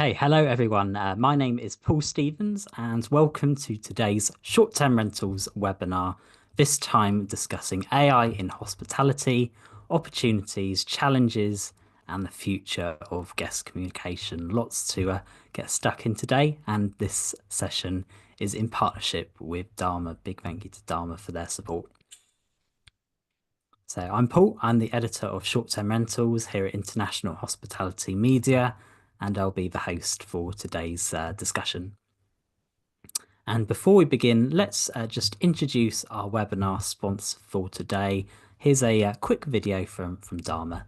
Hey, hello everyone. My name is Paul Stevens, and welcome to today's short-term rentals webinar. This time discussing AI in hospitality, opportunities, challenges, and the future of guest communication. Lots to get stuck in today, and this session is in partnership with Dharma. Big thank you to Dharma for their support. So I'm Paul. I'm the editor of Short-Term Rentals here at International Hospitality Media, and I'll be the host for today's discussion. And before we begin, let's just introduce our webinar sponsor for today. Here's a quick video from Dharma.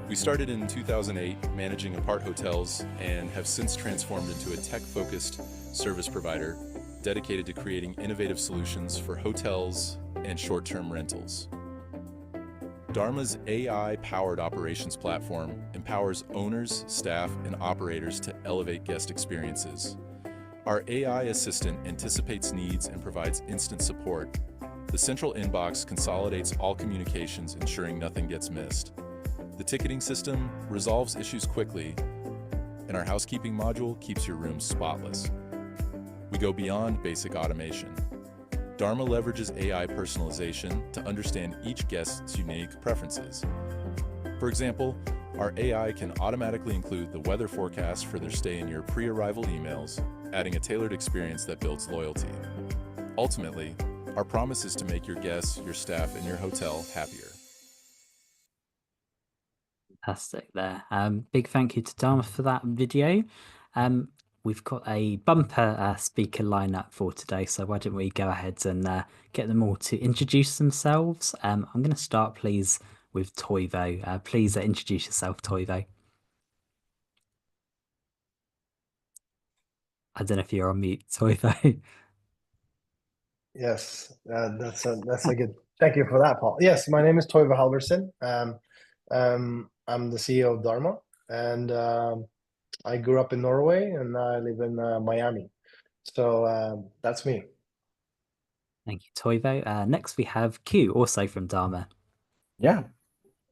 We started in 2008 managing apart hotels and have since transformed into a tech-focused service provider dedicated to creating innovative solutions for hotels and short-term rentals. Dharma's AI-powered operations platform empowers owners, staff, and operators to elevate guest experiences. Our AI assistant anticipates needs and provides instant support. The central inbox consolidates all communications, ensuring nothing gets missed. The ticketing system resolves issues quickly, and our housekeeping module keeps your rooms spotless. We go beyond basic automation. Dharma leverages AI personalization to understand each guest's unique preferences. For example, our AI can automatically include the weather forecast for their stay in your pre-arrival emails, adding a tailored experience that builds loyalty. Ultimately, our promise is to make your guests, your staff, and your hotel happier. Fantastic there. Big thank you to Dharma for that video. We've got a bumper speaker lineup for today, so why don't we go ahead and get them all to introduce themselves. I'm going to start, please, with Toivo. Please introduce yourself, Toivo. I don't know if you're on mute, Toivo. Yes, that's a good. Thank you for that, Paul. Yes, my name is Toivo Halverson. I'm the CEO of Dharma, and I grew up in Norway, and I live in Miami. So that's me. Thank you, Toivo. Next, we have Q, also from Dharma. Yeah.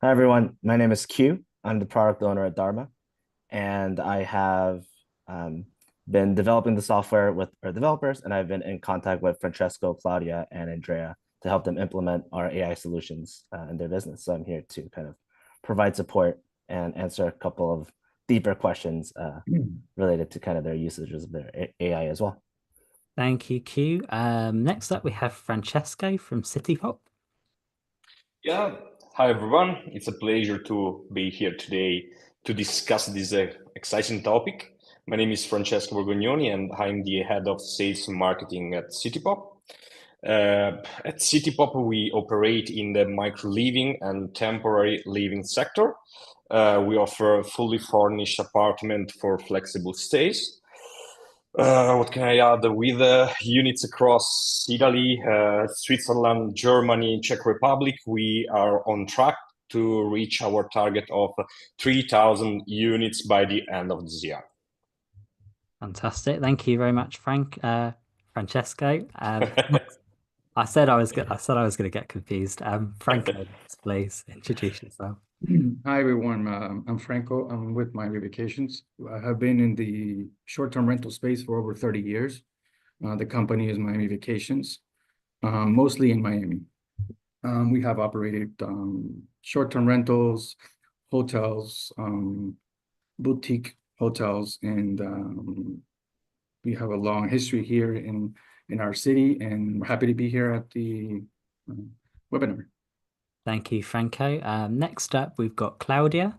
Hi, everyone. My name is Q. I'm the product owner at Dharma, and I have been developing the software with our developers, and I've been in contact with Francesco, Claudia, and Andrea to help them implement our AI solutions in their business. So I'm here to kind of provide support and answer a couple of deeper questions related to kind of their usages of their AI as well. Thank you, Q. Next up, we have Francesco from Citypop. Yeah, hi everyone. It's a pleasure to be here today to discuss this exciting topic. My name is Francesco Borgognoni, and I'm the head of sales and marketing at Citypop. At Citypop, we operate in the micro-living and temporary living sector. We offer fully furnished apartment for flexible stays. What can I add? With units across Italy, Switzerland, Germany, Czech Republic, we are on track to reach our target of 3,000 units by the end of this year. Fantastic. Thank you very much, Francesco. I said I was going to get confused. Franco, please introduce yourself. Hi, everyone. I'm Franco. I'm with Miami Vacations. I have been in the short-term rental space for over 30 years. The company is Miami Vacations, mostly in Miami. We have operated short-term rentals, hotels, boutique hotels, and we have a long history here in our city, and we're happy to be here at the webinar. Thank you, Franco. Next up, we've got Claudia.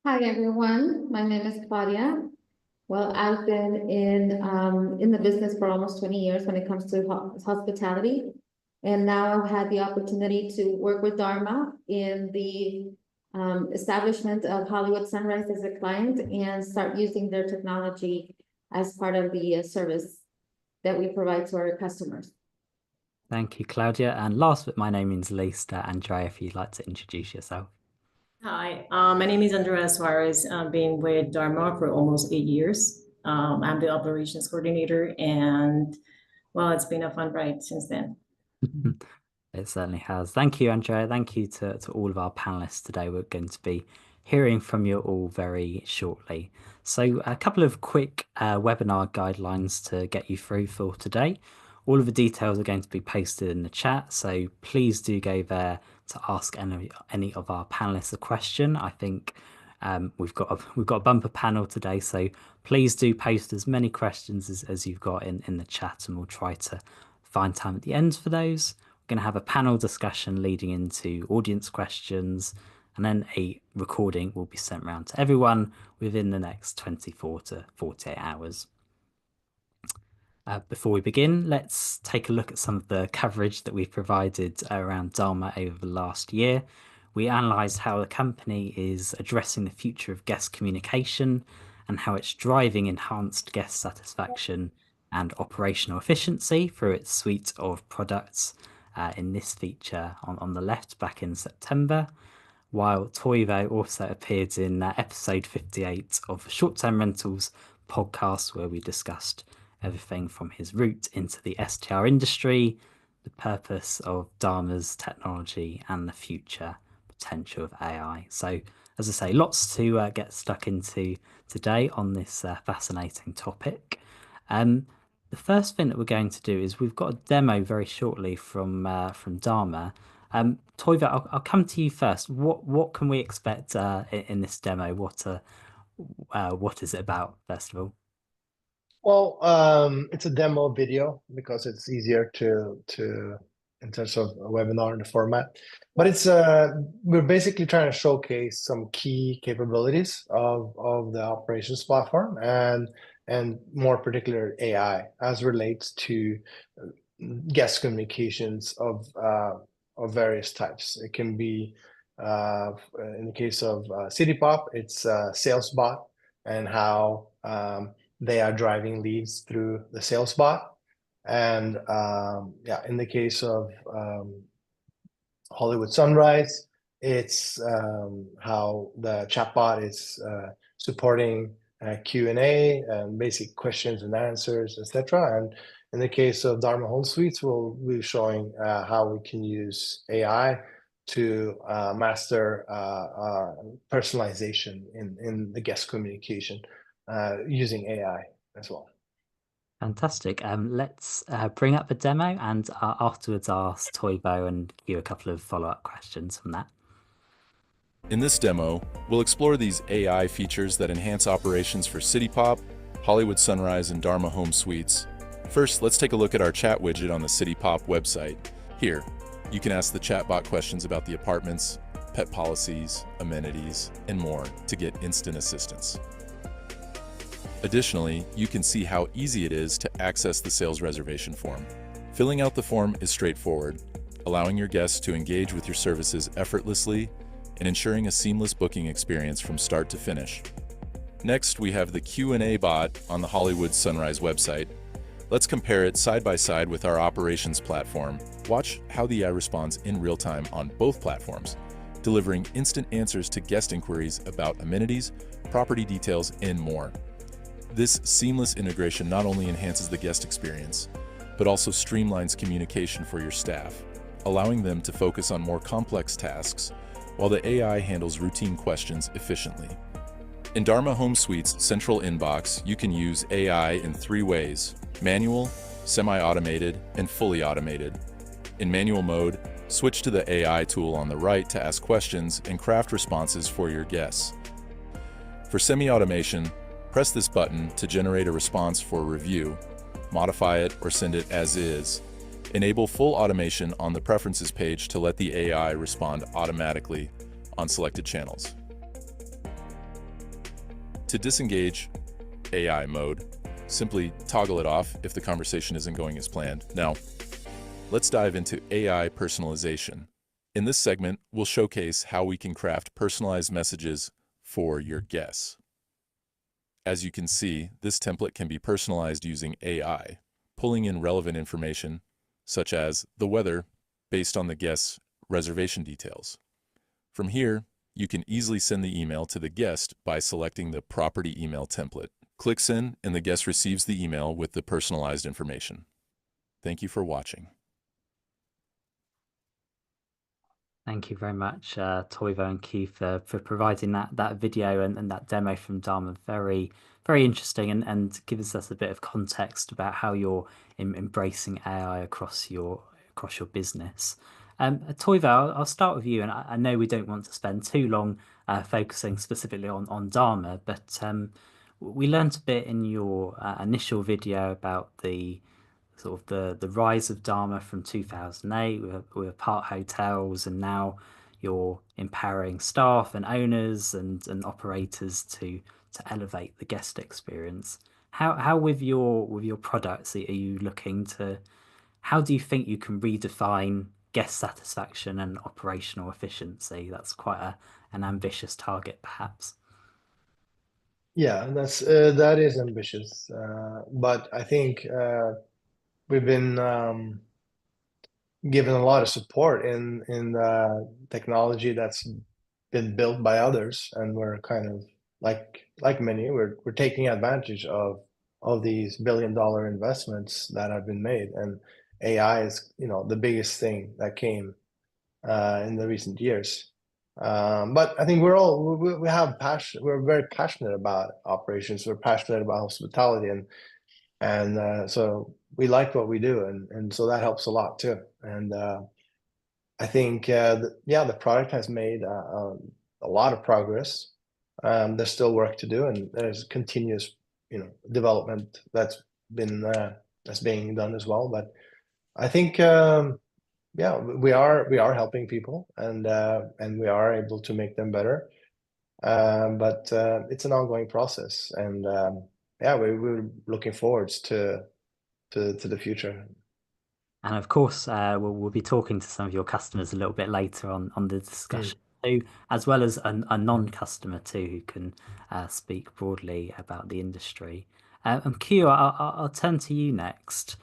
Hi, everyone. My name is Claudia. Well, I've been in the business for almost 20 years when it comes to hospitality. And now I've had the opportunity to work with Dharma in the establishment of Hollywood Sunrise as a client and start using their technology as part of the service that we provide to our customers. Thank you, Claudia. And last but my name is least, Andrea, if you'd like to introduce yourself. Hi, my name is Andrea Suarez. I've been with Dharma for almost 8 years. I'm the operations coordinator, and well, it's been a fun ride since then. It certainly has. Thank you, Andrea. Thank you to all of our panelists today. We're going to be hearing from you all very shortly. So a couple of quick webinar guidelines to get you through for today. All of the details are going to be posted in the chat, so please do go there to ask any of our panelists a question. I think we've got a bumper panel today, so please do post as many questions as you've got in the chat, and we'll try to find time at the end for those. We're going to have a panel discussion leading into audience questions, and then a recording will be sent around to everyone within the next 24 to 48 hours. Before we begin, let's take a look at some of the coverage that we've provided around Dharma over the last year. We analysed how the company is addressing the future of guest communication and how it's driving enhanced guest satisfaction and operational efficiency through its suite of products in this feature on the left back in September, while Toivo also appeared in episode 58 of Short Term Rentals podcast, where we discussed everything from his route into the STR industry, the purpose of Dharma's technology, and the future potential of AI. So, as I say, lots to get stuck into today on this fascinating topic. The first thing that we're going to do is we've got a demo very shortly from Dharma. Toivo, I'll come to you first. What can we expect in this demo? What is it about, first of all? Well, it's a demo video because it's easier to in terms of a webinar and the format. But it's we're basically trying to showcase some key capabilities of the operations platform and more particular AI as relates to guest communications of various types. It can be in the case of Citypop, it's a sales bot and how they are driving leads through the sales bot. And in the case of Hollywood Sunrise, it's how the chatbot is supporting Q&A and basic questions and answers, etc. And in the case of Dharma Home Suites, we'll be showing how we can use AI to master personalization in the guest communication using AI as well. Fantastic. Let's bring up the demo, and afterwards ask Toivo and you a couple of follow-up questions from that. In this demo, we'll explore these AI features that enhance operations for Citypop, Hollywood Sunrise, and Dharma Home Suites. First, let's take a look at our chat widget on the Citypop website. Here, you can ask the chatbot questions about the apartments, pet policies, amenities, and more to get instant assistance. Additionally, you can see how easy it is to access the sales reservation form. Filling out the form is straightforward, allowing your guests to engage with your services effortlessly and ensuring a seamless booking experience from start to finish. Next, we have the Q&A bot on the Hollywood Sunrise website. Let's compare it side by side with our operations platform. Watch how the AI responds in real time on both platforms, delivering instant answers to guest inquiries about amenities, property details, and more. This seamless integration not only enhances the guest experience, but also streamlines communication for your staff, allowing them to focus on more complex tasks while the AI handles routine questions efficiently. In Dharma Home Suites' central inbox, you can use AI in 3 ways: manual, semi-automated, and fully automated. In manual mode, switch to the AI tool on the right to ask questions and craft responses for your guests. For semi-automation, press this button to generate a response for review, modify it, or send it as is. Enable full automation on the Preferences page to let the AI respond automatically on selected channels. To disengage AI mode, simply toggle it off if the conversation isn't going as planned. Now, let's dive into AI personalization. In this segment, we'll showcase how we can craft personalized messages for your guests. As you can see, this template can be personalized using AI, pulling in relevant information, such as the weather, based on the guest's reservation details. From here, you can easily send the email to the guest by selecting the property email template. Click Send, and the guest receives the email with the personalized information. Thank you for watching. Thank you very much, Toivo and Keith, for providing that video and that demo from Dharma. Very interesting, and gives us a bit of context about how you're embracing AI across your business. Toivo, I'll start with you, and I know we don't want to spend too long focusing specifically on Dharma, but we learned a bit in your initial video about the sort of the rise of Dharma from 2008 with part hotels, and now you're empowering staff and owners and operators to elevate the guest experience. How with your products are you looking to, how do you think you can redefine guest satisfaction and operational efficiency? That's quite an ambitious target, perhaps. Yeah, that is ambitious, but I think we've been given a lot of support in technology that's been built by others, and we're kind of like many, we're taking advantage of these billion-dollar investments that have been made, and AI is, the biggest thing that came in the recent years. But I think we have passion. We're very passionate about operations. We're passionate about hospitality, and so we like what we do, and so that helps a lot too. And I think the product has made a lot of progress. There's still work to do, and there's continuous, development that's being done as well. But I think we are helping people, and we are able to make them better. But it's an ongoing process, and we're looking forward to the future. And of course, we'll be talking to some of your customers a little bit later on the Mm. discussion too, as well as a non-customer too, who can speak broadly about the industry. And Q, I'll turn to you next.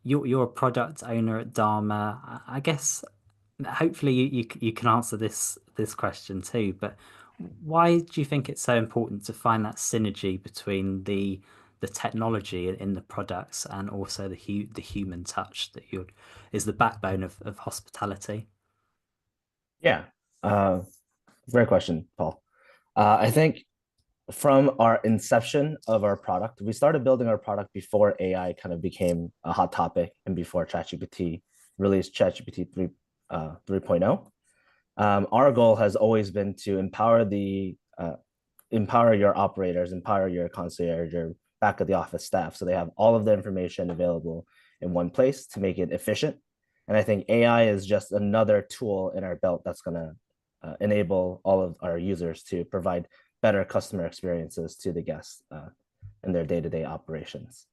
You're a product owner at Dharma. I guess hopefully you can answer this question too, but why do you think it's so important to find that synergy between the technology in the products and also the human touch that you is the backbone of hospitality? Yeah, uh, great question, Paul. I think from our inception of our product, we started building our product before AI kind of became a hot topic and before ChatGPT released ChatGPT 3.0. Our goal has always been to empower your operators, empower your concierge, your back of the office staff, so they have all of the information available in one place to make it efficient. And I think AI is just another tool in our belt that's going to enable all of our users to provide better customer experiences to the guests in their day-to-day operations.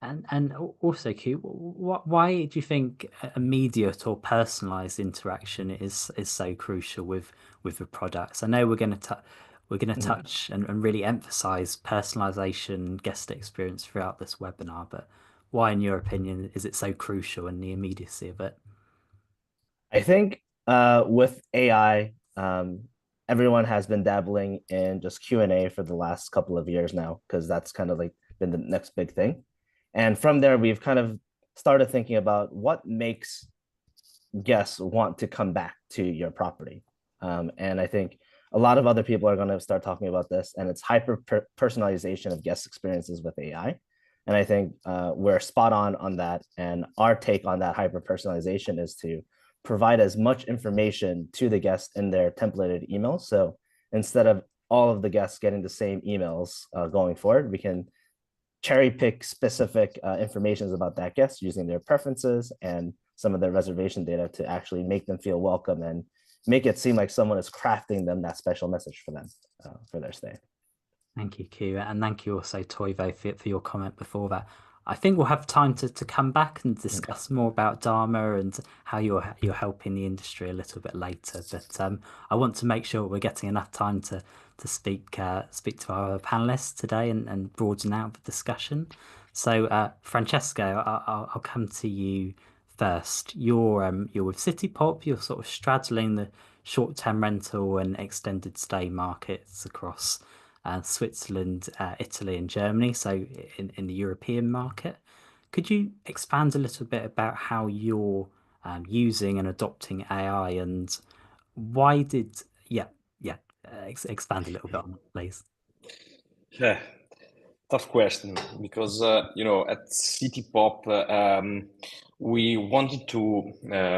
And also, Q, why do you think a immediate or personalized interaction is so crucial with the products? I know we're going to touch and really emphasize personalization, guest experience throughout this webinar, but why, in your opinion, is it so crucial in the immediacy of it? I think with AI, everyone has been dabbling in just Q&A for the last couple of years now, because that's kind of like been the next big thing. And from there, we've kind of started thinking about what makes guests want to come back to your property. And I think a lot of other people are going to start talking about this, and it's hyper personalization of guest experiences with AI. And I think we're spot on that. And our take on that hyper personalization is to provide as much information to the guests in their templated emails. So instead of all of the guests getting the same emails going forward, we can cherry pick specific information about that guest using their preferences and some of their reservation data to actually make them feel welcome and make it seem like someone is crafting them that special message for them for their stay. Thank you, Q, and thank you also, Toivo, for your comment before that. I think we'll have time to come back and discuss more about Dharma and how you're helping the industry a little bit later. But I want to make sure we're getting enough time to speak to our panelists today and broaden out the discussion. So Francesco, I'll come to you first. You're with Citypop. You're sort of straddling the short-term rental and extended stay markets across Switzerland, Italy, and Germany, so in the European market. Could you expand a little bit about how you're using and adopting AI, and why did expand a little bit on that, please. Yeah, tough question because at Citypop we wanted to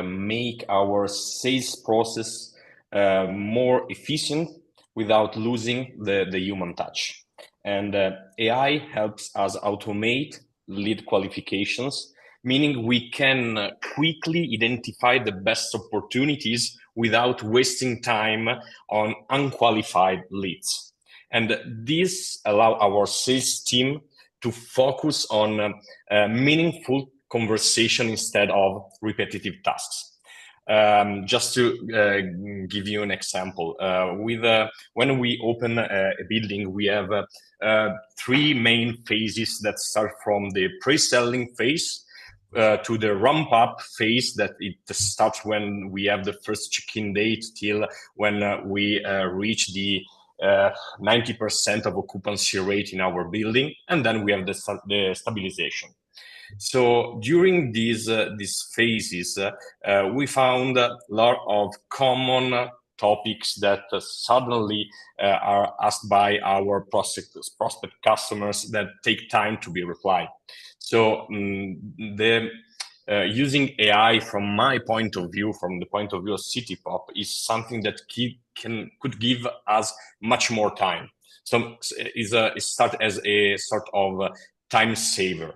make our sales process more efficient without losing the human touch. And AI helps us automate lead qualifications, meaning we can quickly identify the best opportunities without wasting time on unqualified leads. And this allows our sales team to focus on meaningful conversation instead of repetitive tasks. Just to give you an example, when we open a building, we have three main phases that start from the pre-selling phase to the ramp-up phase, that it starts when we have the first check-in date till when we reach the 90% of occupancy rate in our building, and then we have the stabilization. So during these phases, we found a lot of common topics that suddenly are asked by our prospect customers that take time to be replied. So using AI, from my point of view, from the point of view of Citypop, is something that could give us much more time. So it start as a sort of time saver.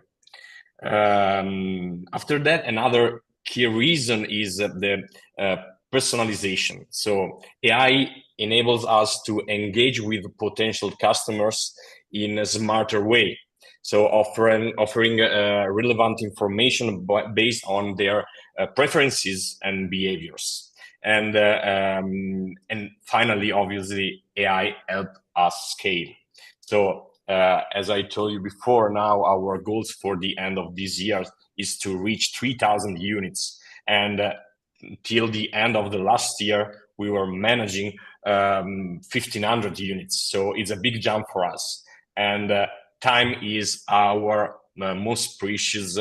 After that, another key reason is the personalization. So AI enables us to engage with potential customers in a smarter way. So offering relevant information based on their preferences and behaviors. And finally, obviously, AI helps us scale. So as I told you before, now our goals for the end of this year is to reach 3,000 units. And till the end of the last year, we were managing 1,500 units. So it's a big jump for us. And time is our most precious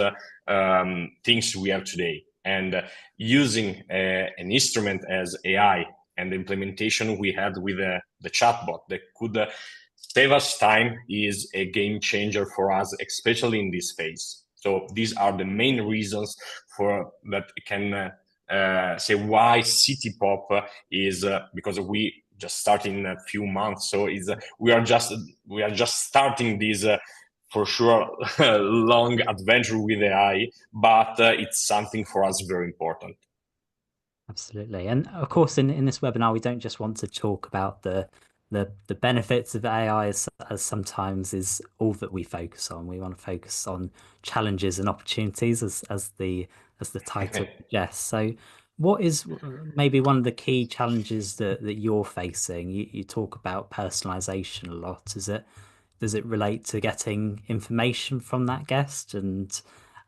things we have today. And using an instrument as AI and the implementation we had with the chatbot that could save us time is a game changer for us, especially in this phase. So these are the main reasons for that can say why Citypop is because we just started in a few months. So we are just starting this for sure long adventure with AI, but it's something for us very important. Absolutely. And of course, in this webinar, we don't just want to talk about the benefits of AI as sometimes is all that we focus on. We want to focus on challenges and opportunities as the title suggests. So what is maybe one of the key challenges that you're facing? You talk about personalization a lot. Does it relate to getting information from that guest, and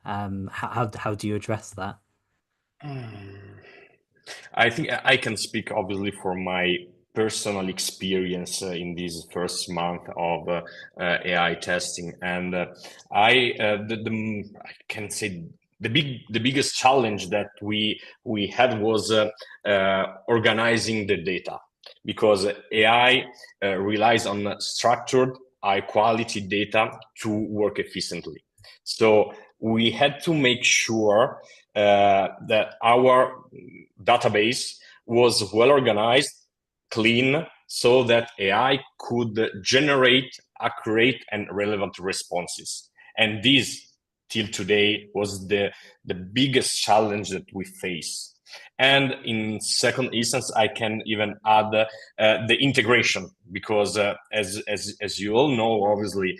how do you address that? I think I can speak obviously from my personal experience in this first month of AI testing, and I can say the biggest challenge that we had was organizing the data, because AI relies on structured, high quality data to work efficiently. So we had to make sure that our database was well organized, clean, so that AI could generate accurate and relevant responses. And this, till today, was the biggest challenge that we face. And in second instance, I can even add the integration, because as you all know, obviously,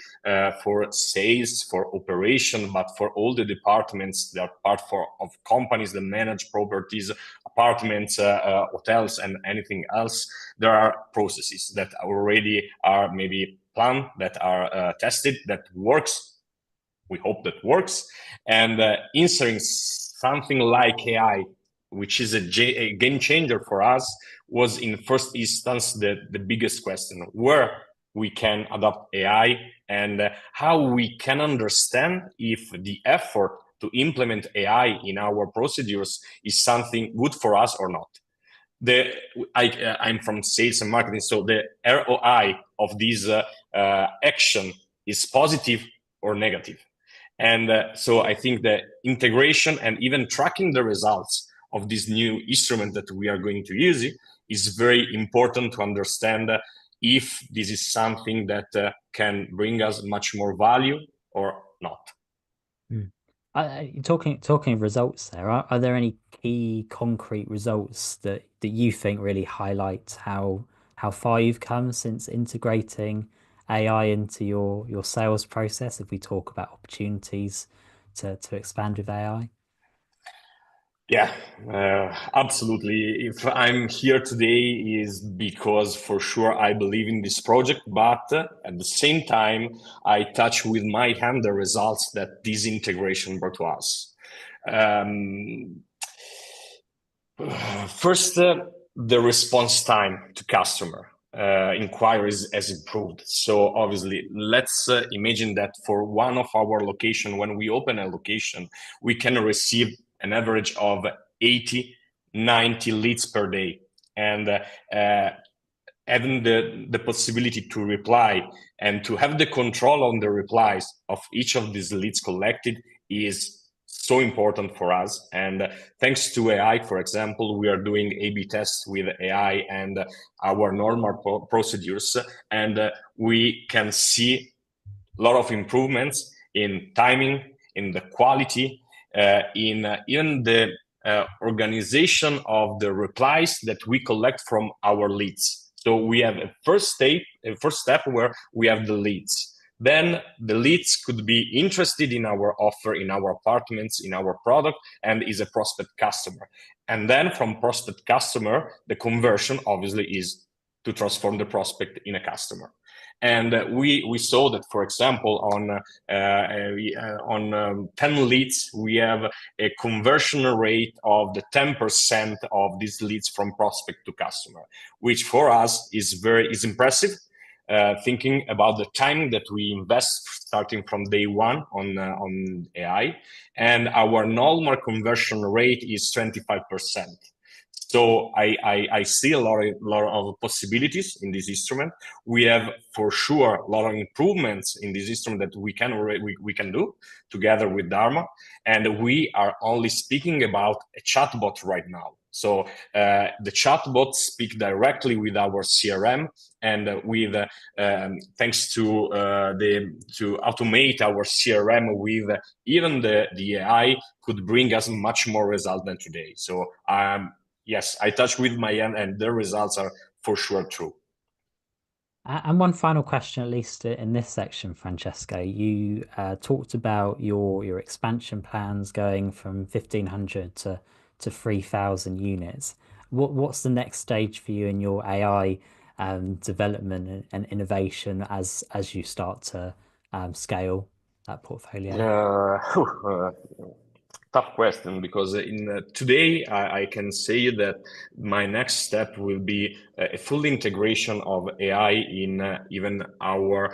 for sales, for operation, but for all the departments that are part of companies that manage properties, apartments, hotels, and anything else, there are processes that already are maybe planned, that are tested, that works. We hope that works. And inserting something like AI, which is a game changer for us, was in first instance the biggest question: where we can adopt AI and how we can understand if the effort to implement AI in our procedures is something good for us or not. I'm from sales and marketing, so the ROI of this action is positive or negative. And so I think the integration and even tracking the results of this new instrument that we are going to use is very important to understand if this is something that can bring us much more value or not. Talking of results there, are there any key concrete results that you think really highlight how far you've come since integrating AI into your sales process, if we talk about opportunities to expand with AI? Yeah, absolutely. If I'm here today is because for sure I believe in this project, but at the same time, I touch with my hand the results that this integration brought to us. First, the response time to customer inquiries has improved. So obviously, let's imagine that for one of our location, when we open a location, we can receive an average of 80, 90 leads per day. And having the possibility to reply and to have the control on the replies of each of these leads collected is so important for us. And thanks to AI, for example, we are doing A/B tests with AI and our normal procedures, and we can see a lot of improvements in timing, in the quality, in even the organization of the replies that we collect from our leads. So we have a first step where we have the leads. Then the leads could be interested in our offer, in our apartments, in our product, and is a prospect customer. And then from prospect customer, the conversion obviously is to transform the prospect in a customer. And we saw that, for example, on 10 leads, we have a conversion rate of the 10% of these leads from prospect to customer, which for us is impressive. Thinking about the time that we invest starting from day one on AI, and our normal conversion rate is 25%. So I see a lot of possibilities in this instrument. We have for sure a lot of improvements in this instrument that we can do together with Dharma, and we are only speaking about a chatbot right now. So the chatbots speak directly with our CRM, and with thanks to automate our CRM with even the AI could bring us much more result than today. So yes, I touch with my hand, and the results are for sure true. And one final question, at least in this section, Francesco, you talked about your expansion plans going from 1,500 to 3,000 units. What's the next stage for you in your AI development and innovation as you start to scale that portfolio? Tough question, because today I can say that my next step will be a full integration of AI in even our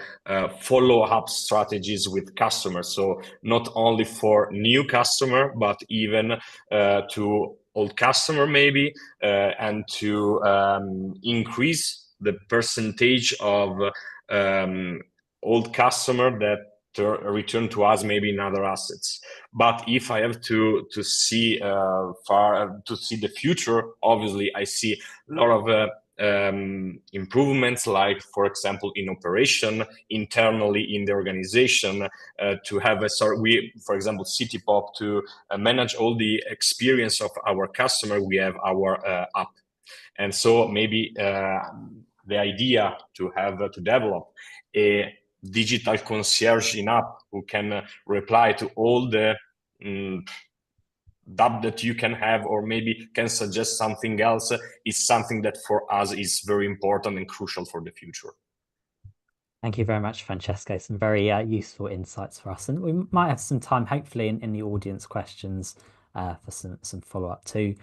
follow-up strategies with customers. So not only for new customer, but even to old customer maybe, and to increase the percentage of old customer that return to us maybe in other assets. But if I have to see the future, obviously I see a lot of improvements, like for example in operation internally in the organization, to have for example Citypop, to manage all the experience of our customer. We have our app, and so maybe the idea to develop a digital concierge in app who can reply to all the doubt that you can have, or maybe can suggest something else, is something that for us is very important and crucial for the future. Thank you very much, Francesco. Some very useful insights for us, and we might have some time, hopefully, in the audience questions for some follow-up too.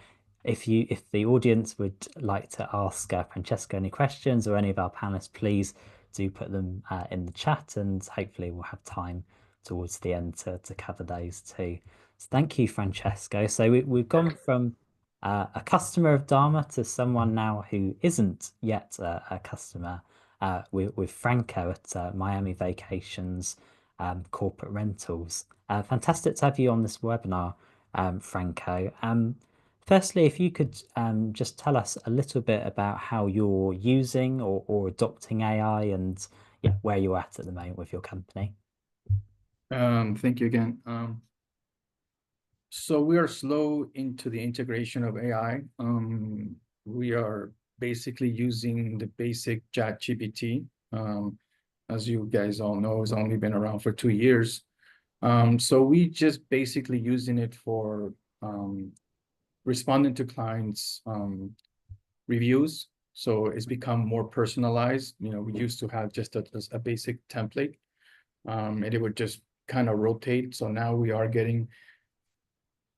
If the audience would like to ask Francesco any questions, or any of our panelists, please do put them in the chat, and hopefully we'll have time towards the end to cover those too. Thank you, Francesco. So we've gone from a customer of Dharma to someone now who isn't yet a customer with Franco at Miami Vacations Corporate Rentals. Fantastic to have you on this webinar, Franco. Firstly, if you could just tell us a little bit about how you're using or adopting AI and yeah, where you're at the moment with your company. Thank you again. So we are slow into the integration of AI. We are basically using the basic ChatGPT. As you guys all know, it's only been around for 2 years. So we just basically using it for responding to clients' reviews. So it's become more personalized. We used to have just a basic template, and it would just kind of rotate. So now we are getting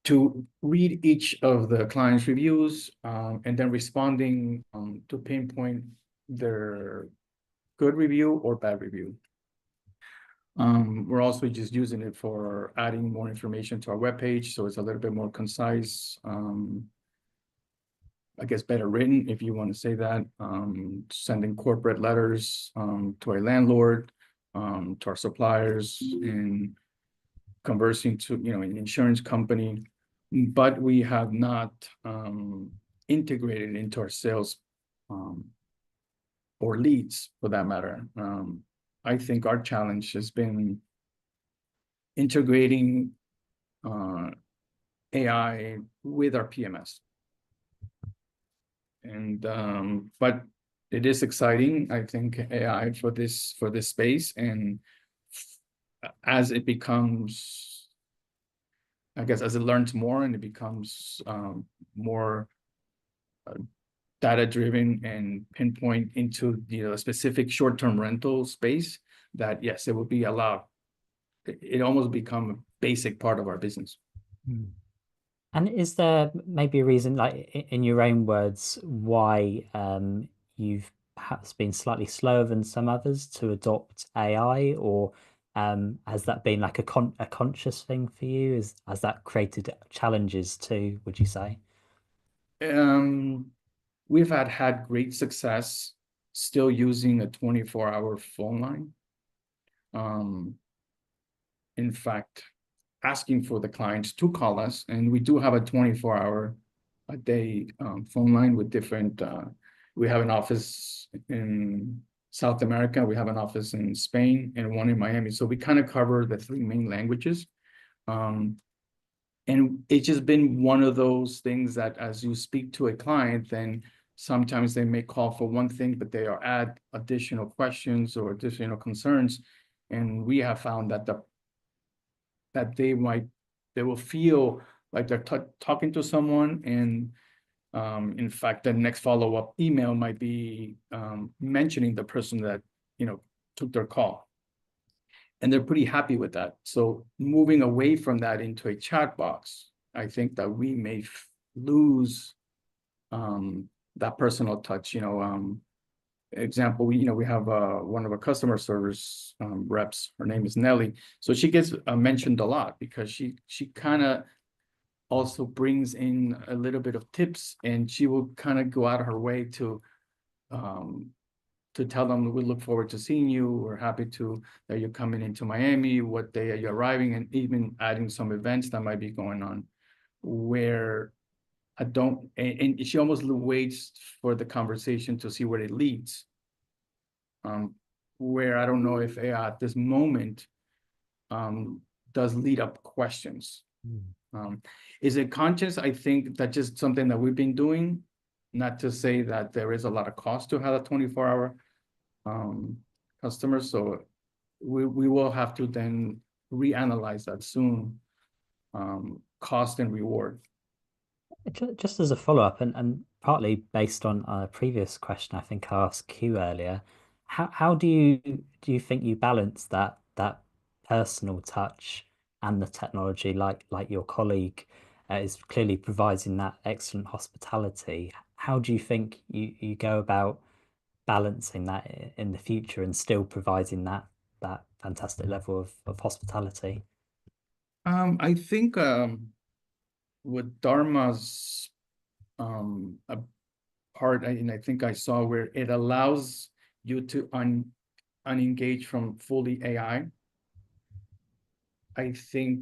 to read each of the client's reviews and then responding to pinpoint their good review or bad review. We're also just using it for adding more information to our webpage, so it's a little bit more concise, I guess better written, if you want to say that, sending corporate letters to our landlord, to our suppliers, and conversing to an insurance company, but we have not integrated into our sales or leads for that matter. I think our challenge has been integrating AI with our PMS. And but it is exciting, I think, AI for this space, and as it becomes, I guess, as it learns more and it becomes more data driven and pinpoint into the specific short-term rental space, that yes, it will be it almost become a basic part of our business. And is there maybe a reason, like in your own words, why you've perhaps been slightly slower than some others to adopt AI, or has that been like a conscious thing for you? Has that created challenges too, would you say? We've had great success still using a 24-hour phone line. In fact, asking for the clients to call us, and we do have a 24-hour a day phone line with different. We have an office in South America, we have an office in Spain, and one in Miami. So we kind of cover the 3 main languages. And it's just been one of those things that as you speak to a client, then sometimes they may call for one thing, but they are add additional questions or additional concerns. And we have found that they will feel like they're talking to someone, and in fact, the next follow-up email might be mentioning the person that took their call, and they're pretty happy with that. So moving away from that into a chat box, I think that we may lose that personal touch. Example, we have one of our customer service reps. Her name is Nelly. So she gets mentioned a lot because she kind of also brings in a little bit of tips, and she will kind of go out of her way to tell them, we look forward to seeing you. We're happy that you're coming into Miami. What day are you arriving? And even adding some events that might be going on, where I don't, and she almost waits for the conversation to see where it leads. Where I don't know if AI at this moment does lead up questions. Is it conscious? I think that's just something that we've been doing, not to say that there is a lot of cost to have a 24-hour customer. So we will have to then reanalyze that soon, cost and reward. Just as a follow-up, and partly based on a previous question I think I asked Q earlier, how do you think you balance that personal touch and the technology, like your colleague is clearly providing that excellent hospitality? How do you think you go about balancing that in the future and still providing that fantastic level of hospitality? I think with Dharma's a part, and I think I saw where it allows you to unengage from fully AI. I think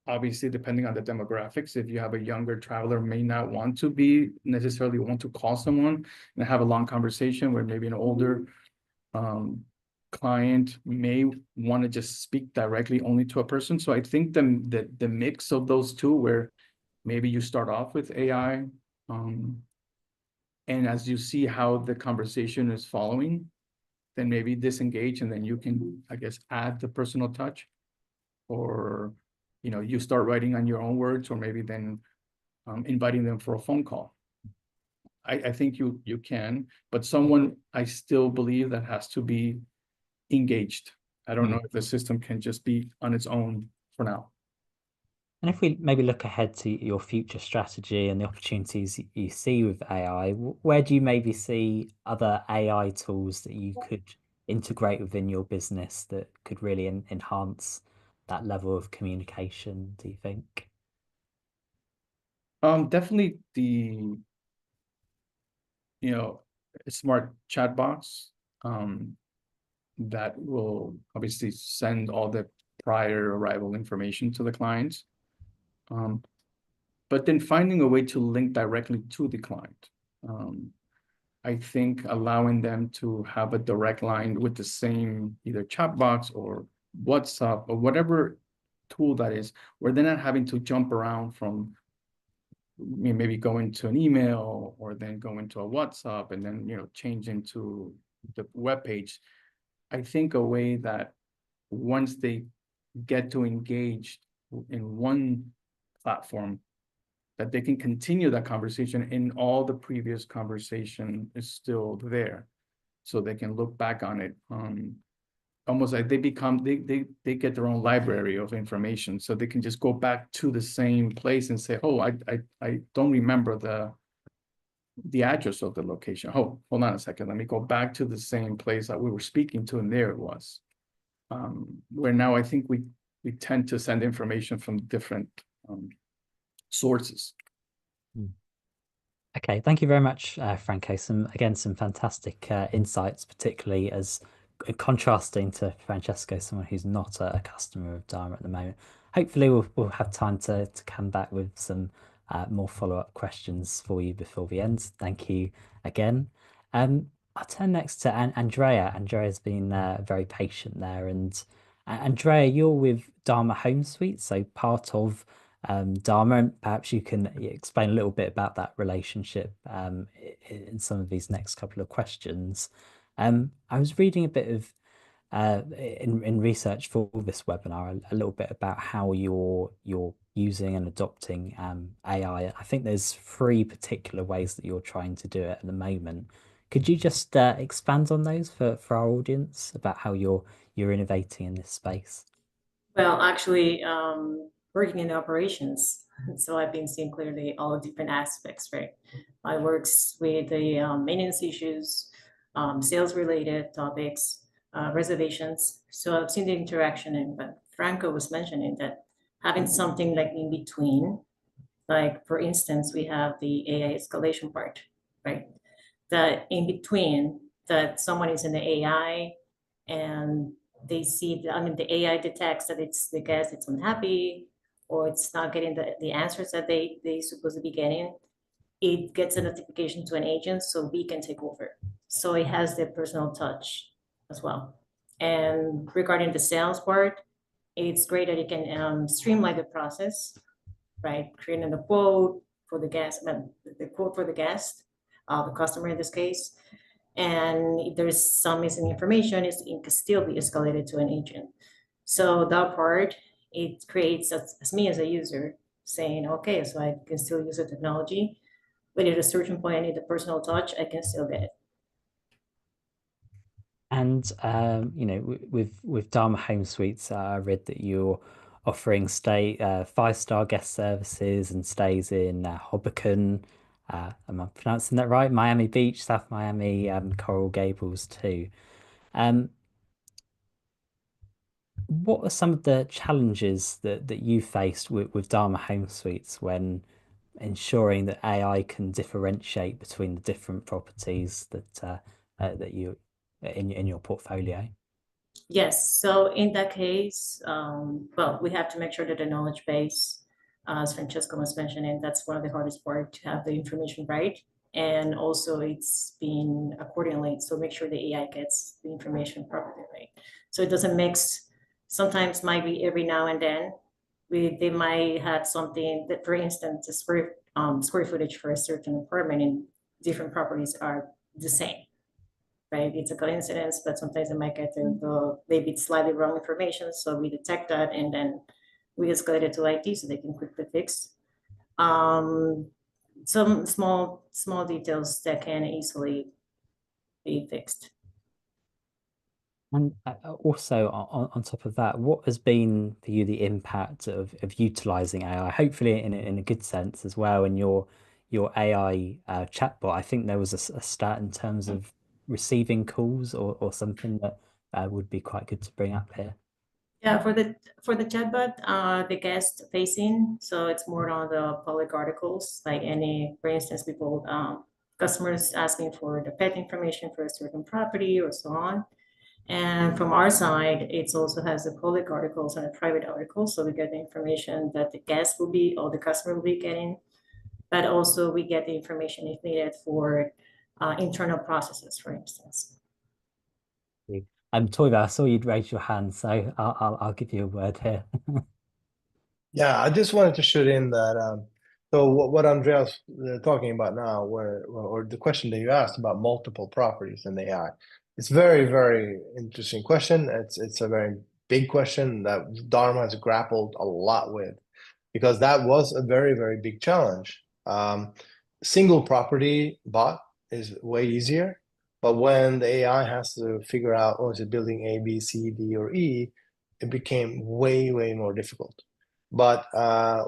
obviously depending on the demographics, if you have a younger traveler may not want to be necessarily want to call someone and have a long conversation, where maybe an older client may want to just speak directly only to a person. So I think the mix of those two, where maybe you start off with AI, and as you see how the conversation is following, then maybe disengage, and then you can, I guess, add the personal touch, or you start writing on your own words, or maybe then inviting them for a phone call. I think you can, but someone, I still believe, that has to be engaged. I don't know if the system can just be on its own for now. And if we maybe look ahead to your future strategy and the opportunities you see with AI, where do you maybe see other AI tools that you could integrate within your business that could really enhance that level of communication, do you think? Definitely the smart chatbots that will obviously send all the prior arrival information to the clients. But then finding a way to link directly to the client. I think allowing them to have a direct line with the same either chat box or WhatsApp or whatever tool that is, where they're not having to jump around from maybe going to an email or then going to a WhatsApp and then change into the web page. I think a way that once they get to engage in one platform, that they can continue that conversation and all the previous conversation is still there. So they can look back on it. Almost like they get their own library of information. So they can just go back to the same place and say, oh, I don't remember the address of the location. Oh, hold on a second. Let me go back to the same place that we were speaking to, and there it was. Where now I think we tend to send information from different sources. Okay, thank you very much, Franco. Some fantastic insights, particularly as contrasting to Francesco, someone who's not a customer of Dharma at the moment. Hopefully, we'll have time to come back with some more follow-up questions for you before the end. Thank you again. I'll turn next to Andrea. Andrea's been very patient there, and Andrea, you're with Dharma Home Suites, so part of Dharma, and perhaps you can explain a little bit about that relationship in some of these next couple of questions. I was reading a bit of in research for this webinar, a little bit about how you're using and adopting AI. I think there's three particular ways that you're trying to do it at the moment. Could you just expand on those for our audience about how you're innovating in this space? Well, actually, working in operations, so I've been seeing clearly all the different aspects, right? I works with the maintenance issues, sales-related topics, reservations. So I've seen the interaction, and but Franco was mentioning that having something like in between, like for instance, we have the AI escalation part, right? That in between, that someone is in the AI and they see the AI detects that it's the guest, it's unhappy, or it's not getting the answers that they supposed to be getting. It gets a notification to an agent so we can take over. So it has the personal touch as well. And regarding the sales part, it's great that it can streamline the process, right? Creating the quote for the guest, the quote for the guest, the customer in this case. And if there's some missing information, it can still be escalated to an agent. So that part, it creates as me as a user saying, okay, so I can still use the technology, but at a certain point, I need the personal touch, I can still get it. And with Dharma Home Suites, I read that you're offering five-star guest services and stays in Hoboken. Am I pronouncing that right? Miami Beach, South Miami, Coral Gables too. what are some of the challenges that you faced with Dharma Home Suites when ensuring that AI can differentiate between the different properties that you in your portfolio? Yes, so in that case, well, we have to make sure that the knowledge base, as Francesco was mentioning, that's one of the hardest part to have the information right. And also it's being accordingly, so make sure the AI gets the information properly right. So it doesn't mix, sometimes might be every now and then, they might have something that, for instance, the square footage for a certain apartment in different properties are the same, right? It's a coincidence, but sometimes it might get the maybe it's slightly wrong information. So we detect that and then we escalate it to IT so they can quickly fix. Some small details that can easily be fixed. And also on top of that, what has been for you the impact of utilizing AI? Hopefully in a good sense as well. In your AI chatbot, I think there was a stat in terms of receiving calls or something that would be quite good to bring up here. Yeah, for the chatbot, the guest facing, so it's more on the public articles, like any, for instance, people, customers asking for the pet information for a certain property or so on. And from our side, it also has the public articles and a private article, so we get the information that the guest will be or the customer will be getting, but also we get the information if needed for internal processes, for instance. Toivo, I saw you'd raise your hand, so I'll give you a word here. Yeah, I just wanted to shoot in that. So what Andrea's talking about now, or the question that you asked about multiple properties and AI, it's very interesting question. It's a very big question that Dharma has grappled a lot with, because that was a very big challenge. Single property bot is way easier, but when the AI has to figure out, oh, is it building A, B, C, D, or E, it became way more difficult. But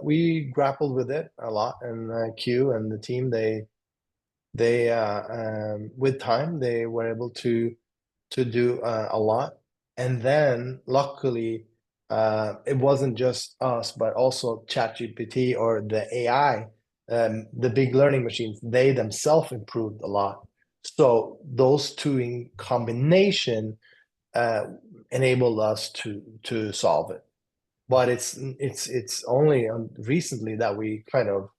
we grappled with it a lot, and Q and the team, they with time they were able to do a lot. And then luckily, it wasn't just us, but also ChatGPT or the AI, the big learning machines, they themselves improved a lot. So those two in combination enabled us to solve it. But it's only recently that we kind of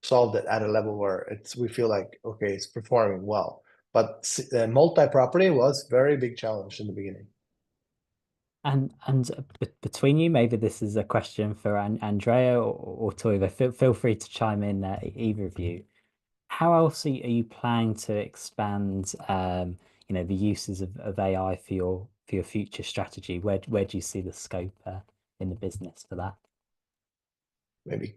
solved it at a level where we feel like, okay, it's performing well. But multi-property was very big challenge in the beginning. And between you, maybe this is a question for Andrea or Toivo. Feel free to chime in, either of you. How else are you planning to expand, the uses of AI for your future strategy? Where do you see the scope in the business for that? Maybe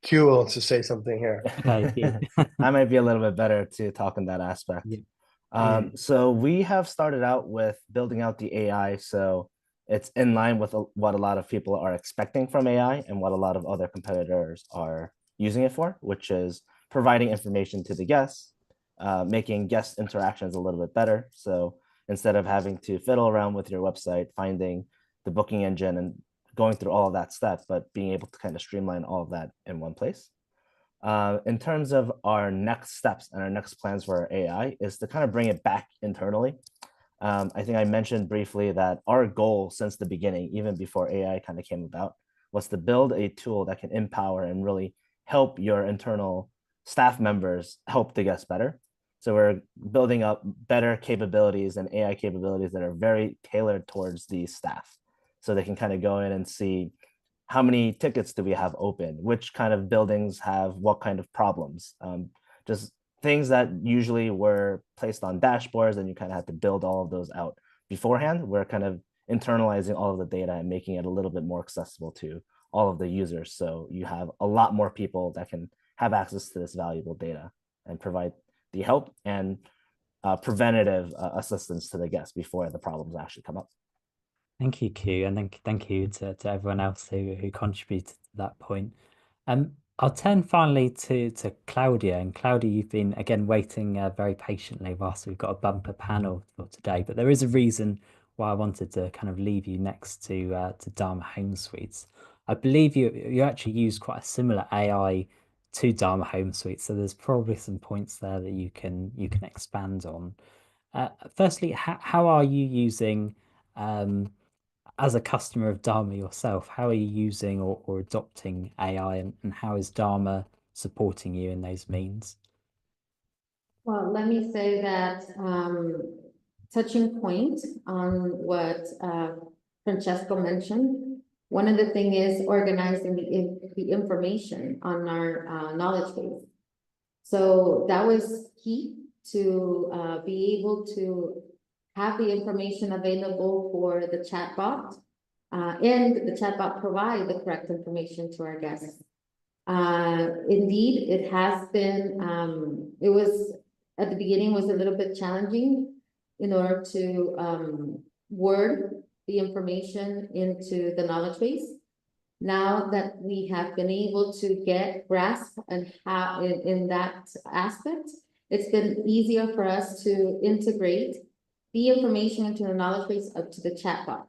Q wants to say something here. Okay. I might be a little bit better to talk in that aspect. Yeah. So we have started out with building out the AI, so it's in line with what a lot of people are expecting from AI and what a lot of other competitors are using it for, which is providing information to the guests, making guest interactions a little bit better. So instead of having to fiddle around with your website, finding the booking engine and going through all of that stuff, but being able to kind of streamline all of that in one place. In terms of our next steps and our next plans for our AI is to kind of bring it back internally. I think I mentioned briefly that our goal since the beginning, even before AI kind of came about, was to build a tool that can empower and really help your internal staff members help the guests better. So we're building up better capabilities and AI capabilities that are very tailored towards the staff. So they can kind of go in and see how many tickets do we have open, which kind of buildings have what kind of problems, just things that usually were placed on dashboards and you kind of had to build all of those out beforehand. We're kind of internalizing all of the data and making it a little bit more accessible to all of the users. So you have a lot more people that can have access to this valuable data and provide the help and preventative assistance to the guests before the problems actually come up. Thank you, Q, and thank you to everyone else who contributed to that point. I'll turn finally to Claudia. And Claudia, you've been again waiting very patiently whilst we've got a bumper panel for today, but there is a reason why I wanted to kind of leave you next to Dharma Home Suites. I believe you actually use quite a similar AI to Dharma Home Suites, so there's probably some points there that you can expand on. Firstly, how are you using as a customer of Dharma yourself? How are you using or adopting AI, and how is Dharma supporting you in those means? Well, let me say that touching point on what Francesco mentioned, one of the things is organizing the information on our knowledge base. So that was key to be able to have the information available for the chatbot, and the chatbot provide the correct information to our guests. Indeed, it has been, it was at the beginning was a little bit challenging in order to word the information into the knowledge base. Now that we have been able to get grasp and how in that aspect, it's been easier for us to integrate the information into the knowledge base up to the chatbot.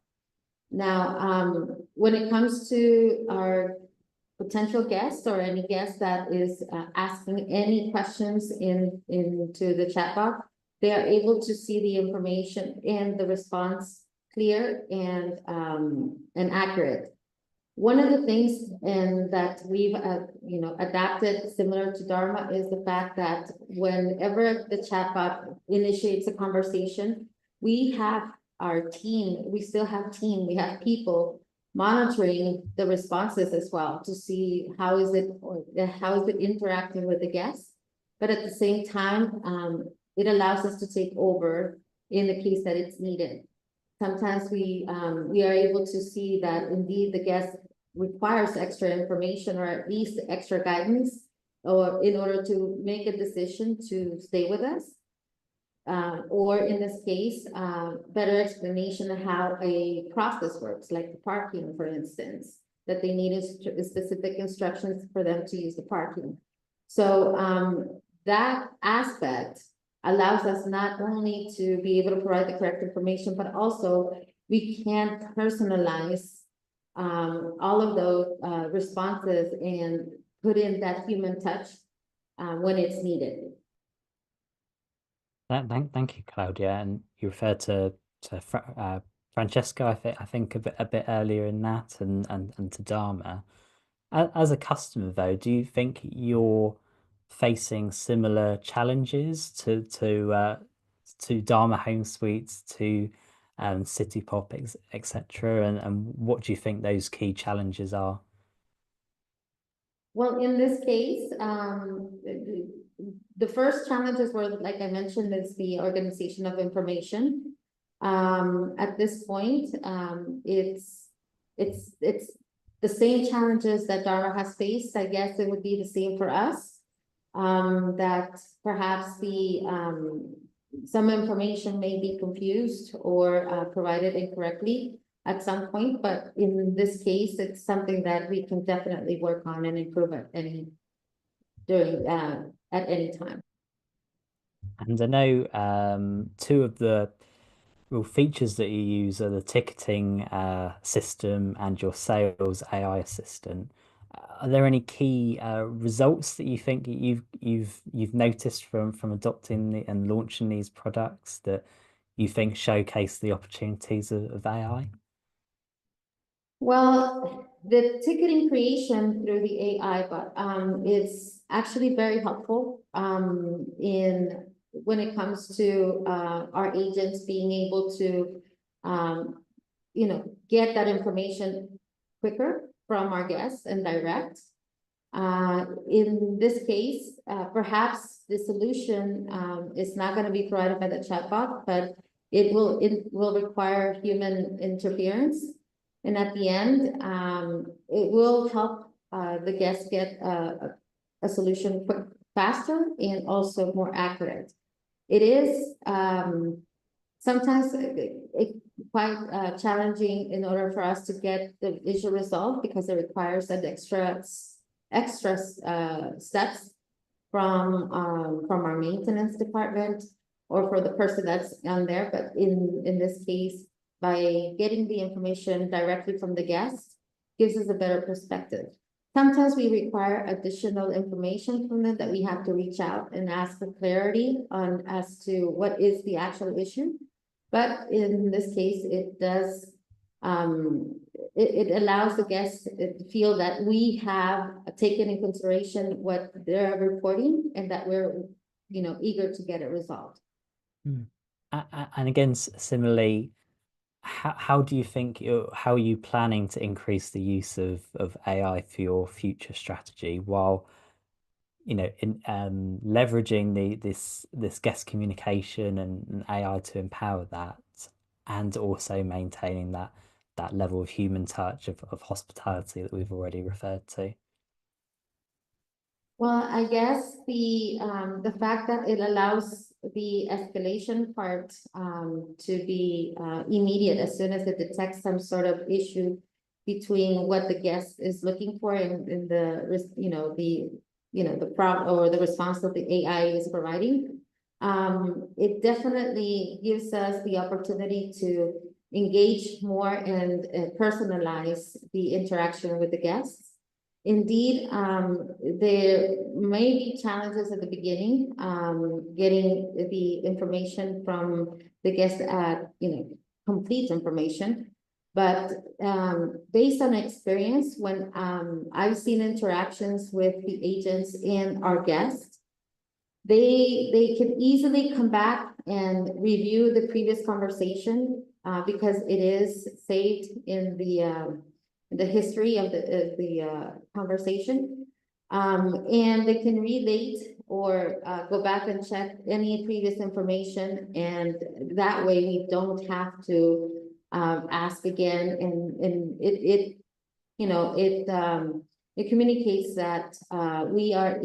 Now, when it comes to our potential guest or any guest that is asking any questions into the chatbot, they are able to see the information and the response clear and accurate. One of the things that we've adapted similar to Dharma is the fact that whenever the chatbot initiates a conversation, we have our team, we still have team, we have people monitoring the responses as well to see how is it interacting with the guests. But at the same time, it allows us to take over in the case that it's needed. Sometimes we are able to see that indeed the guest requires extra information or at least extra guidance or in order to make a decision to stay with us. Or in this case, better explanation of how a process works, like the parking, for instance, that they need specific instructions for them to use the parking. So that aspect allows us not only to be able to provide the correct information, but also we can personalize all of those responses and put in that human touch when it's needed. Thank you, Claudia. And you referred to Francesco, I think a bit earlier in that, and to Dharma. As a customer, though, do you think you're facing similar challenges to Dharma Home Suites, to Citypop, etc.? And what do you think those key challenges are? Well, in this case, the first challenges were, like I mentioned, is the organization of information. At this point, it's the same challenges that Dharma has faced. I guess it would be the same for us. That perhaps some information may be confused or provided incorrectly at some point, but in this case, it's something that we can definitely work on and improve at any time. And I know two of the real features that you use are the ticketing system and your sales AI assistant. Are there any key results that you think you've noticed from adopting and launching these products that you think showcase the opportunities of AI? Well, the ticketing creation through the AI, but it's actually very helpful in when it comes to our agents being able to get that information quicker from our guests and direct. In this case, perhaps the solution is not going to be provided by the chatbot, but it will require human interference. And at the end, it will help the guests get a solution faster and also more accurate. It is sometimes quite challenging in order for us to get the visual result because it requires an extra steps from our maintenance department or for the person that's on there. But in this case, by getting the information directly from the guest gives us a better perspective. Sometimes we require additional information from them that we have to reach out and ask for clarity on as to what is the actual issue. But in this case, it does, it allows the guests to feel that we have taken in consideration what they're reporting and that we're, eager to get it resolved. And again, similarly, how do you think how are you planning to increase the use of AI for your future strategy while in leveraging this guest communication and AI to empower that, and also maintaining that level of human touch of hospitality that we've already referred to? Well, I guess the fact that it allows the escalation part to be immediate as soon as it detects some sort of issue between what the guest is looking for and the prompt or the response that the AI is providing. It definitely gives us the opportunity to engage more and personalize the interaction with the guests. Indeed, there may be challenges at the beginning, getting the information from the guest at, complete information. But based on experience, when I've seen interactions with the agents and our guests, they can easily come back and review the previous conversation because it is saved in the history of the conversation. And they can relate or go back and check any previous information. And that way we don't have to ask again. And it communicates that we are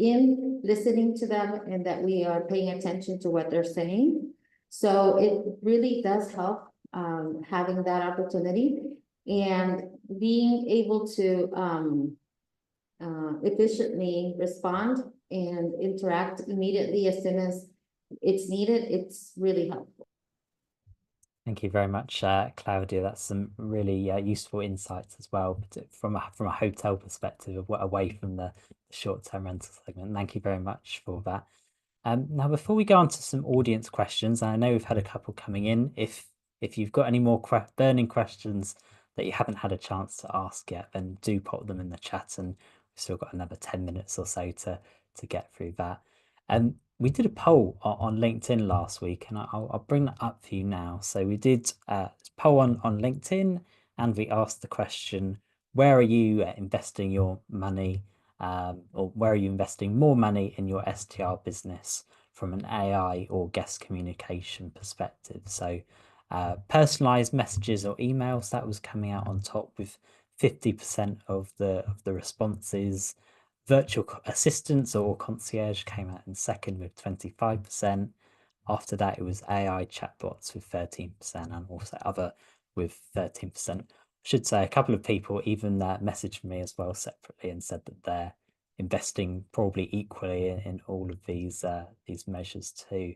listening to them and that we are paying attention to what they're saying. So it really does help having that opportunity and being able to efficiently respond and interact immediately as soon as it's needed. It's really helpful. Thank you very much, Claudia. That's some really useful insights as well, but from a hotel perspective, away from the short-term rental segment. Thank you very much for that. Now, before we go on to some audience questions, I know we've had a couple coming in. If you've got any more burning questions that you haven't had a chance to ask yet, then do pop them in the chat, and we've still got another 10 minutes or so to get through that. We did a poll on LinkedIn last week, and I'll bring that up for you now. So we did a poll on LinkedIn, and we asked the question, where are you investing your money, or where are you investing more money in your STR business from an AI or guest communication perspective? So personalized messages or emails, that was coming out on top with 50% of the responses. Virtual assistants or concierge came out in second with 25%. After that, it was AI chatbots with 13% and also other with 13%. I should say a couple of people even messaged me as well separately and said that they're investing probably equally in all of these measures too.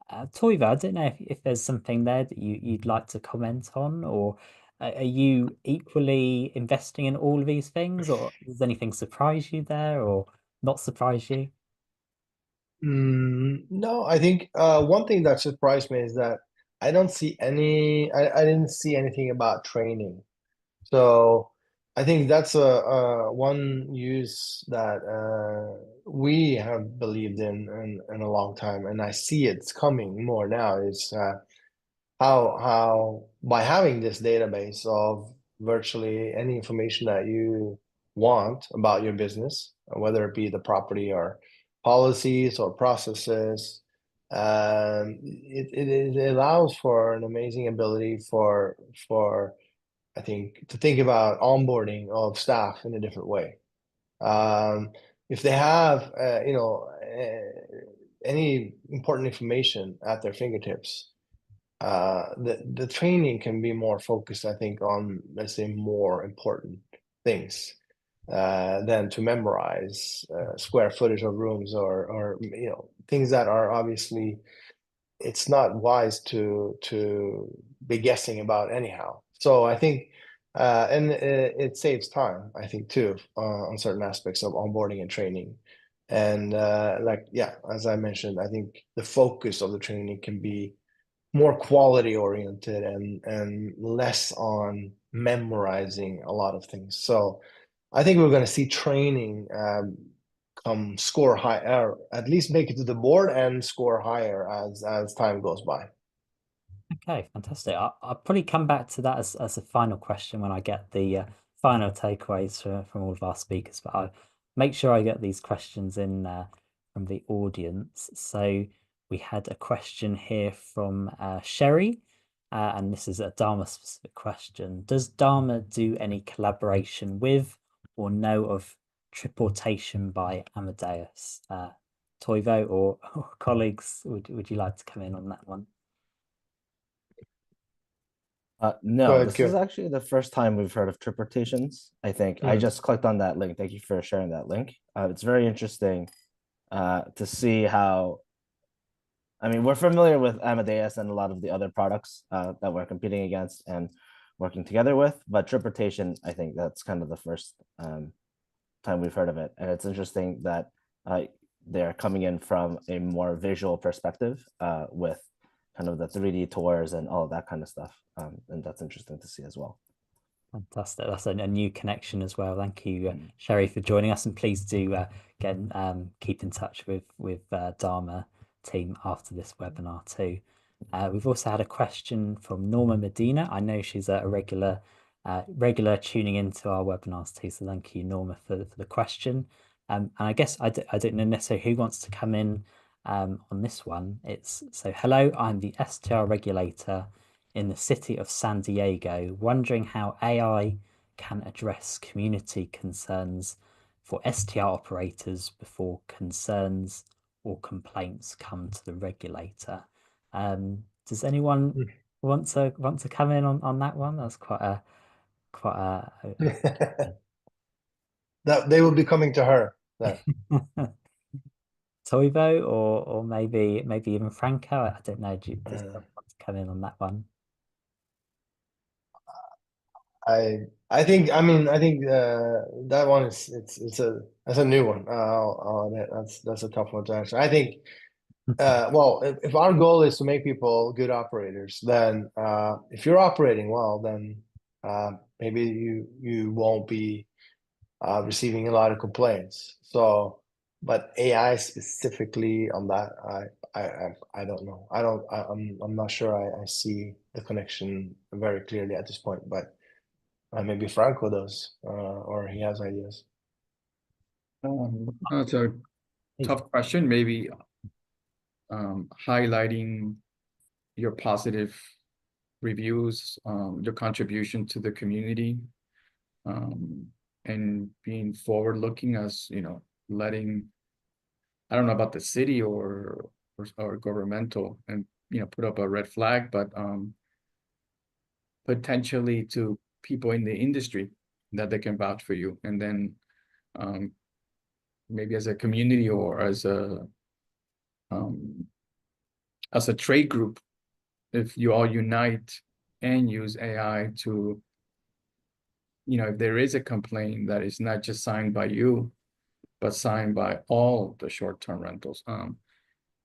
Toivo, I don't know if there's something there that you'd like to comment on, or are you equally investing in all of these things, or does anything surprise you there or not surprise you? No, I think one thing that surprised me is that I didn't see anything about training. So I think that's a one use that we have believed in a long time, and I see it's coming more now. Is how by having this database of virtually any information that you want about your business, whether it be the property or policies or processes, it allows for an amazing ability for I think to think about onboarding of staff in a different way. If they have any important information at their fingertips, the training can be more focused, I think, on, let's say, more important things than to memorize square footage of rooms or things that are obviously it's not wise to be guessing about anyhow. So I think, and it saves time, I think, too, on certain aspects of onboarding and training. And like, yeah, as I mentioned, I think the focus of the training can be more quality oriented and less on memorizing a lot of things. So I think we're going to see training come score high, or at least make it to the board and score higher as time goes by. Okay, fantastic. I'll probably come back to that as a final question when I get the final takeaways from all of our speakers, but I'll make sure I get these questions in from the audience. So we had a question here from Sherry, and this is a Dharma specific question. Does Dharma do any collaboration with or know of Triportation by Amadeus? Toivo or colleagues, would you like to come in on that one? Go No, ahead, this Q. is actually the first time we've heard of triportations. I think I just clicked on that link. Thank you for sharing that link. It's very interesting to see how, I mean, we're familiar with Amadeus and a lot of the other products that we're competing against and working together with, but triportation, I think that's kind of the first time we've heard of it. And it's interesting that they're coming in from a more visual perspective with kind of the 3D tours and all of that kind of stuff. And that's interesting to see as well. Fantastic. That's a new connection as well. Thank you, Sherry, for joining us. And please do keep in touch with Dharma team after this webinar too. We've also had a question from Norma Medina. I know she's a regular tuning into our webinars too. So thank you, Norma, for the question. And I guess I don't know necessarily who wants to come in on this one. So hello, I'm the STR regulator in the city of San Diego, wondering how AI can address community concerns for STR operators before concerns or complaints come to the regulator. Does anyone want to come in on that one? That's quite a that they will be coming to her. Toivo or maybe even Franco. I don't know. Does someone want to come in on that one? I think that one is that's a new one. That's a tough one to answer. I think well, if our goal is to make people good operators, then if you're operating well, then maybe you won't be receiving a lot of complaints. So, but AI specifically on that, I don't know. I'm not sure I see the connection very clearly at this point, but maybe Franco does, or he has ideas. That's a tough question. Maybe highlighting your positive reviews, your contribution to the community, and being forward-looking as, letting, I don't know about the city or governmental and, put up a red flag, but potentially to people in the industry that they can vouch for you. And then maybe as a community or as a trade group, if you all unite and use AI to, if there is a complaint that is not just signed by you, but signed by all the short-term rentals.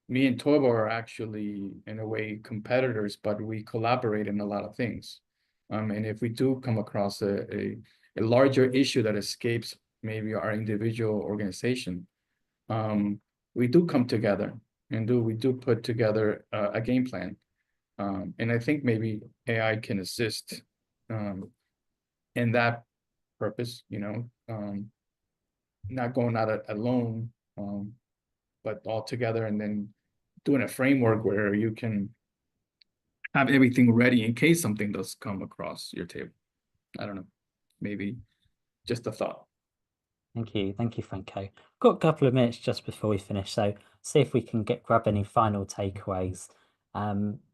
Me and Toivo are actually, in a way, competitors, but we collaborate in a lot of things. And if we do come across a larger issue that escapes maybe our individual organization, we do come together and we do put together a game plan. And I think maybe AI can assist in that purpose, not going out alone, but all together, and then doing a framework where you can have everything ready in case something does come across your table. I don't know, maybe just a thought. Thank you, Franco. Got a couple of minutes just before we finish, so see if we can grab any final takeaways.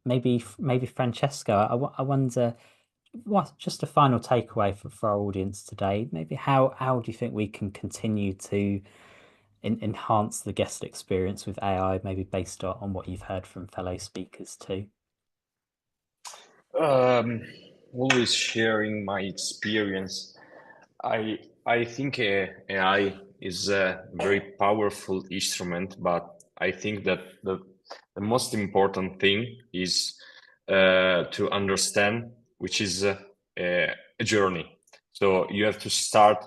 Maybe Francesco, I wonder what just a final takeaway for our audience today. Maybe how do you think we can continue to enhance the guest experience with AI, maybe based on what you've heard from fellow speakers too? Always sharing my experience. I think AI is a very powerful instrument, but I think that the most important thing is to understand, which is a journey. So you have to start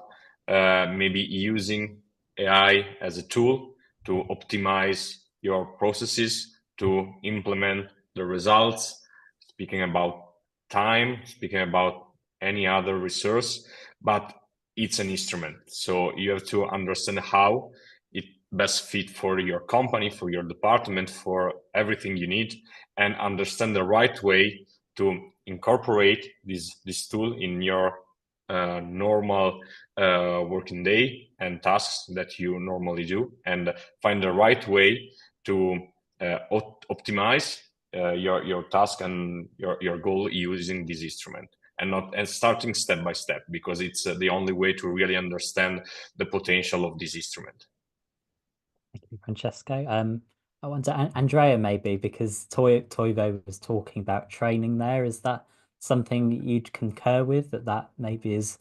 maybe using AI as a tool to optimize your processes, to implement the results, speaking about time, speaking about any other resource, but it's an instrument. So you have to understand how it best fit for your company, for your department, for everything you need, and understand the right way to incorporate this tool in your normal working day and tasks that you normally do, and find the right way to optimize your task and your goal using this instrument, and starting step by step, because it's the only way to really understand the potential of this instrument. Thank you, Francesco. I wonder, Andrea, maybe because Toivo was talking about training there, is that something you'd concur with, that maybe is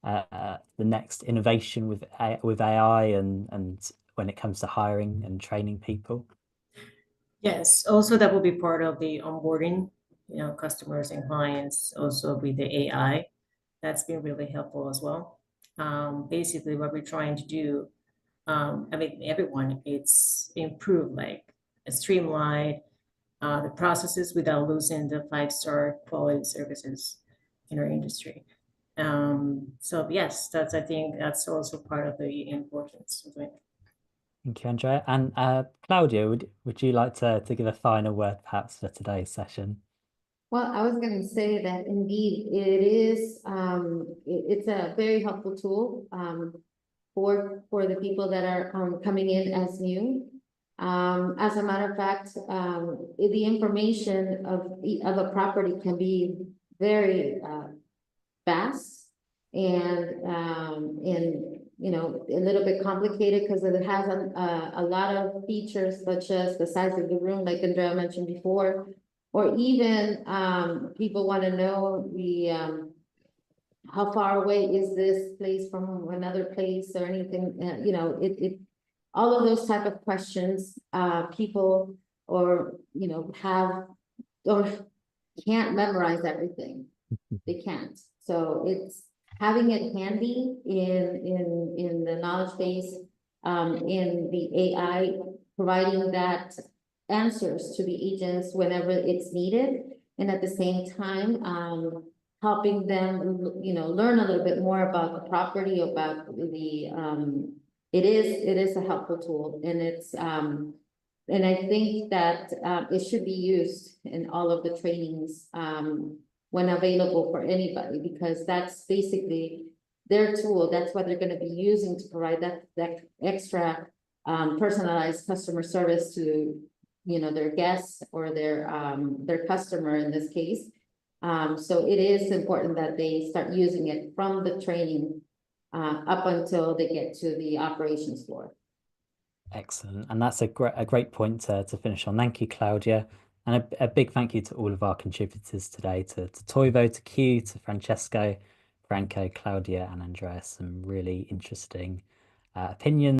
the next innovation with AI and when it comes to hiring and training people? Yes, also that will be part of the onboarding, customers and clients, also with the AI. That's been really helpful as well. Basically, what we're trying to do, I mean, everyone, it's improve, like streamline the processes without losing the five-star quality services in our industry. So yes, I think that's also part of the importance of it. Thank you, Andrea. And Claudia, would you like to give a final word perhaps for today's session? Well, I was going to say that indeed it is, it's a very helpful tool for the people that are coming in as new. As a matter of fact, the information of a property can be very fast and a little bit complicated because it has a lot of features such as the size of the room, like Andrea mentioned before, or even people want to know how far away is this place from another place or anything, all of those type of questions, people or, can't memorize everything. They can't. So it's having it handy in the knowledge base, in the AI, providing that answers to the agents whenever it's needed, and at the same time, helping them, learn a little bit more about the property, about it is a helpful tool, and it's and I think that it should be used in all of the trainings when available for anybody, because that's basically their tool. That's what they're going to be using to provide that extra personalized customer service to their guests or their customer in this case. So it is important that they start using it from the training up until they get to the operations floor. Excellent. And that's a great point to finish on. Thank you, Claudia. And a big thank you to all of our contributors today, to Toivo, to Q, to Francesco, Franco, Claudia, and Andreas. Some really interesting opinions.